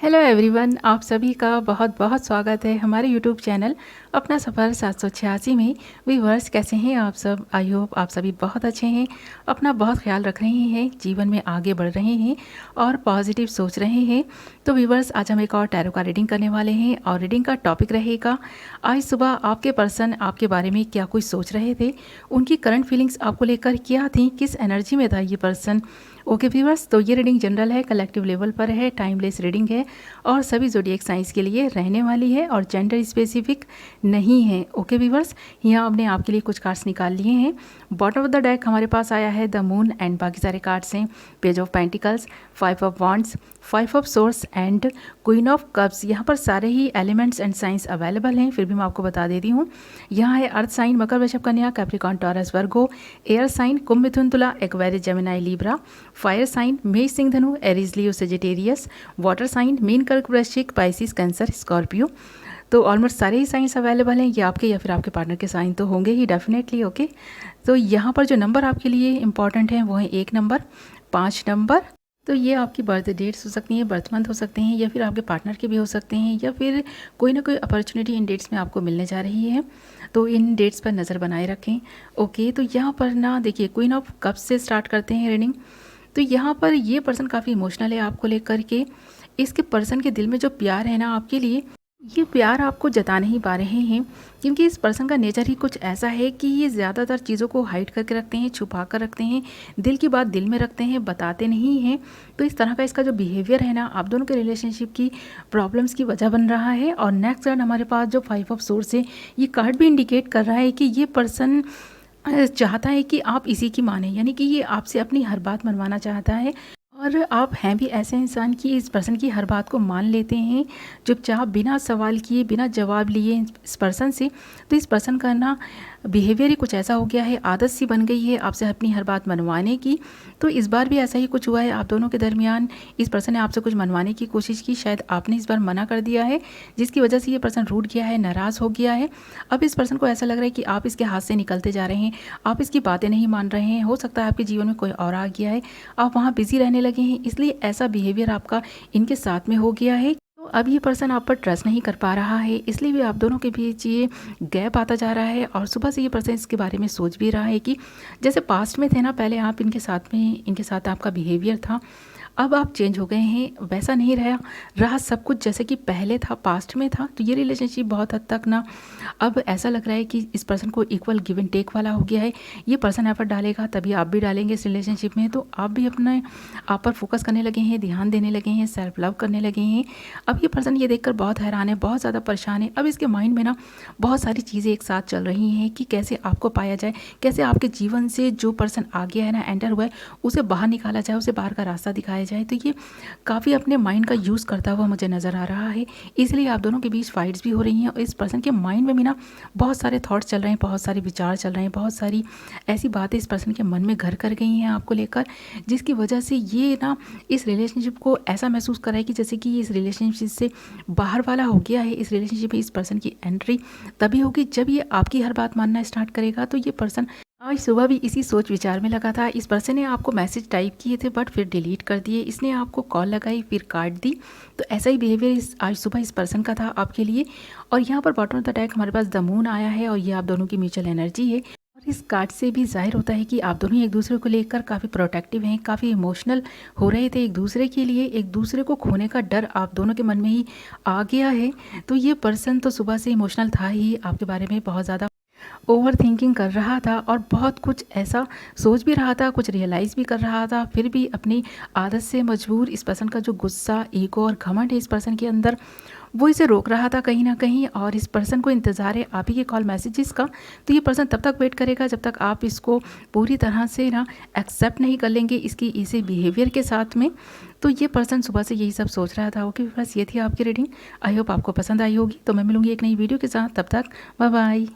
Hello everyone, आप सभी का बहुत बहुत स्वागत है हमारे यूट्यूब चैनल अपना सफ़र 786 में। व्यूअर्स, कैसे हैं आप सब? आई होप आप सभी बहुत अच्छे हैं, अपना बहुत ख्याल रख रहे हैं, जीवन में आगे बढ़ रहे हैं और पॉजिटिव सोच रहे हैं। तो व्यूअर्स, आज हम एक और टैरो का रीडिंग करने वाले हैं और रीडिंग का टॉपिक रहेगा आज सुबह आपके पर्सन आपके बारे में क्या कुछ सोच रहे थे, उनकी करंट फीलिंग्स आपको लेकर क्या थी, किस एनर्जी में था ये पर्सन। ओके व्यूअर्स, तो ये रीडिंग जनरल है, कलेक्टिव लेवल पर है, टाइमलेस रीडिंग है और सभी ज़ोडिएक साइंस के लिए रहने वाली है और जेंडर स्पेसिफिक नहीं है। ओके व्यूअर्स, यहाँ हमने आपके लिए कुछ कार्ड्स निकाल लिए हैं। बॉटम ऑफ द डेक हमारे पास आया है द मून एंड बाकी सारे कार्ड्स हैं page of pentacles, 5 of wands, 5 of source and queen of cups. यहाँ पर सारे ही एलिमेंट्स एंड साइंस अवेलेबल हैं, फिर भी मैं आपको बता देती हूँ। यहाँ है अर्थ sign Makar Vrishabh Kanya, Capricorn Taurus Virgo, air sign Kumbh Mithun Tula, Aquarius Gemini Libra, fire sign Mesh Simha Dhanu, Aries Leo Sagittarius, water sign Meen Kark Vrishchik, Pisces Cancer Scorpio. तो ऑलमोस्ट सारे ही साइंस अवेलेबल हैं, ये आपके या फिर आपके पार्टनर के साइन तो होंगे ही डेफिनेटली। ओके, तो यहाँ पर जो नंबर आपके लिए इंपॉर्टेंट हैं वो है 1 नंबर, 5 नंबर। तो ये आपकी बर्थ डेट्स हो सकती हैं, बर्थ मंथ हो सकते हैं, या फिर आपके पार्टनर के भी हो सकते हैं, या फिर कोई ना कोई अपॉर्चुनिटी इन डेट्स में आपको मिलने जा रही है, तो इन डेट्स पर नज़र बनाए रखें। ओके, तो यहाँ पर ना देखिए, क्वीन ऑफ कप्स से स्टार्ट करते हैं रीडिंग। तो यहाँ पर ये पर्सन काफ़ी इमोशनल है आपको लेकर के। इसके पर्सन के दिल में जो प्यार है ना आपके लिए, ये प्यार आपको जता नहीं पा रहे हैं, क्योंकि इस पर्सन का नेचर ही कुछ ऐसा है कि ये ज़्यादातर चीज़ों को हाइड करके रखते हैं, छुपा कर रखते हैं, दिल की बात दिल में रखते हैं, बताते नहीं हैं। तो इस तरह का इसका जो बिहेवियर है ना, आप दोनों के रिलेशनशिप की प्रॉब्लम्स की वजह बन रहा है। और नेक्स्ट कार्ड हमारे पास जो 5 ऑफ सोर्स है, ये कार्ड भी इंडिकेट कर रहा है कि ये पर्सन चाहता है कि आप इसी की माने, यानी कि ये आपसे अपनी हर बात मनवाना चाहता है। और आप हैं भी ऐसे इंसान कि इस पर्सन की हर बात को मान लेते हैं चुपचाप, बिना सवाल किए, बिना जवाब लिए इस पर्सन से। तो इस पर्सन का ना बिहेवियर ही कुछ ऐसा हो गया है, आदत सी बन गई है आपसे अपनी हर बात मनवाने की। तो इस बार भी ऐसा ही कुछ हुआ है आप दोनों के दरमियान। इस पर्सन ने आपसे कुछ मनवाने की कोशिश की, शायद आपने इस बार मना कर दिया है, जिसकी वजह से ये पर्सन रूठ गया है, नाराज़ हो गया है। अब इस पर्सन को ऐसा लग रहा है कि आप इसके हाथ से निकलते जा रहे हैं, आप इसकी बातें नहीं मान रहे हैं। हो सकता है आपके जीवन में कोई और आ गया है, आप वहाँ बिजी रहने लगे हैं, इसलिए ऐसा बिहेवियर आपका इनके साथ में हो गया है। तो अब ये पर्सन आप पर ट्रस्ट नहीं कर पा रहा है, इसलिए भी आप दोनों के बीच ये गैप आता जा रहा है। और सुबह से ये पर्सन इसके बारे में सोच भी रहा है कि जैसे पास्ट में थे ना, पहले आप इनके साथ आपका बिहेवियर था, अब आप चेंज हो गए हैं, वैसा नहीं रहा सब कुछ जैसे कि पहले था, पास्ट में था। तो ये रिलेशनशिप बहुत हद तक ना अब ऐसा लग रहा है कि इस पर्सन को इक्वल गिव एंड टेक वाला हो गया है। ये पर्सन एफर्ट डालेगा तभी आप भी डालेंगे इस रिलेशनशिप में, तो आप भी अपने आप पर फोकस करने लगे हैं, ध्यान देने लगे हैं, सेल्फ लव करने लगे हैं। अब ये पर्सन ये देखकर बहुत हैरान है, बहुत ज़्यादा परेशान है। अब इसके माइंड में ना बहुत सारी चीज़ें एक साथ चल रही हैं कि कैसे आपको पाया जाए, कैसे आपके जीवन से जो पर्सन आ गया है ना, एंटर हुआ है, उसे बाहर निकाला जाए, उसे बाहर का रास्ता दिखाया जाए। तो ये काफ़ी अपने माइंड का यूज़ करता हुआ मुझे नज़र आ रहा है, इसलिए आप दोनों के बीच फाइट्स भी हो रही हैं। और इस पर्सन के माइंड में भी ना बहुत सारे थॉट्स चल रहे हैं, बहुत सारे विचार चल रहे हैं, बहुत सारी ऐसी बातें इस पर्सन के मन में घर कर गई हैं आपको लेकर, जिसकी वजह से ये ना इस रिलेशनशिप को ऐसा महसूस कर रहा है कि जैसे कि इस रिलेशनशिप से बाहर वाला हो गया है। इस रिलेशनशिप में इस पर्सन की एंट्री तभी होगी जब ये आपकी हर बात मानना स्टार्ट करेगा। तो ये पर्सन आज सुबह भी इसी सोच विचार में लगा था। इस पर्सन ने आपको मैसेज टाइप किए थे बट फिर डिलीट कर दिए, इसने आपको कॉल लगाई फिर काट दी। तो ऐसा ही बिहेवियर आज सुबह इस पर्सन का था आपके लिए। और यहाँ पर बॉटम ऑफ द डेक हमारे पास द मून आया है और ये आप दोनों की म्यूचुअल एनर्जी है। और इस कार्ड से भी जाहिर होता है कि आप दोनों एक दूसरे को लेकर काफ़ी प्रोटेक्टिव हैं, काफ़ी इमोशनल हो रहे थे एक दूसरे के लिए। एक दूसरे को खोने का डर आप दोनों के मन में ही आ गया है। तो ये पर्सन तो सुबह से इमोशनल था ही, आपके बारे में बहुत ज़्यादा ओवर थिंकिंग कर रहा था और बहुत कुछ ऐसा सोच भी रहा था, कुछ रियलाइज़ भी कर रहा था। फिर भी अपनी आदत से मजबूर इस पर्सन का जो गुस्सा, ईगो और घमंड है इस पर्सन के अंदर, वो इसे रोक रहा था कहीं ना कहीं। और इस पर्सन को इंतज़ार है आप ही के कॉल मैसेजेस का। तो ये पर्सन तब तक वेट करेगा जब तक आप इसको पूरी तरह से ना एक्सेप्ट नहीं कर लेंगे इसकी इसी बिहेवियर के साथ में। तो ये पर्सन सुबह से यही सब सोच रहा था। ओके बस, ये थी आपकी रीडिंग। आई होप आपको पसंद आई होगी। तो मैं मिलूंगी एक नई वीडियो के साथ, तब तक बाय बाय।